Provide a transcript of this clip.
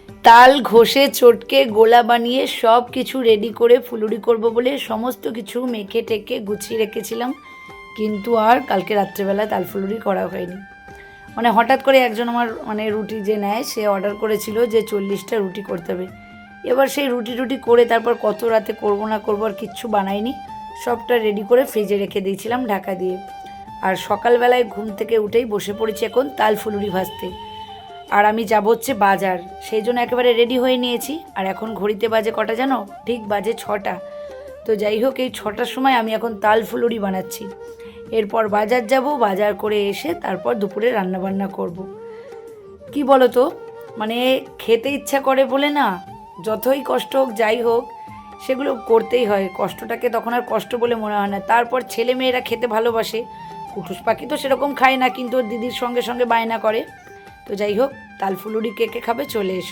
তাল ঘষে চটকে গোলা বানিয়ে সব কিছু রেডি করে ফুলুরি করব বলে সমস্ত কিছু মেখে টেকে গুছিয়ে রেখেছিলাম, কিন্তু আর কালকে রাত্রেবেলা তাল ফুলুরি করা হয়নি। মানে হঠাৎ করে একজন আমার রুটি যে নেয় সে অর্ডার করেছিল যে 40টা রুটি করতে হবে। এবার সেই রুটি করে তারপর কত রাতে করব না করবো আর কিচ্ছু বানাইনি, সবটা রেডি করে ফ্রিজে রেখে দিয়েছিলাম ঢাকা দিয়ে। আর সকালবেলায় ঘুম থেকে উঠেই বসে পড়েছি এখন তাল ফুলুরি ভাজতে। আর আমি যাব হচ্ছে বাজার, সেই জন্য একেবারে রেডি হয়ে নিয়েছি। আর এখন ঘড়িতে বাজে কটা জানো? ঠিক বাজে 6টা। তো যাই হোক, এই 6টার সময় আমি এখন তাল ফুলুরি বানাচ্ছি। এরপর বাজার যাব, বাজার করে এসে তারপর দুপুরে রান্নাবান্না করব। কি বলো তো, খেতে ইচ্ছা করে বলে না, যতই কষ্ট হোক যাই হোক সেগুলো করতেই হয়। কষ্টটাকে তখন আর কষ্ট বলে মনে হয় না। তারপর ছেলে মেয়েরা খেতে ভালোবাসে, কুটুস পাখি তো সেরকম খায় না, কিন্তু ওর দিদির সঙ্গে সঙ্গে বায়না করে। তো যাই হোক, তাল ফুলুরি কে কে খাবে চলে এসো।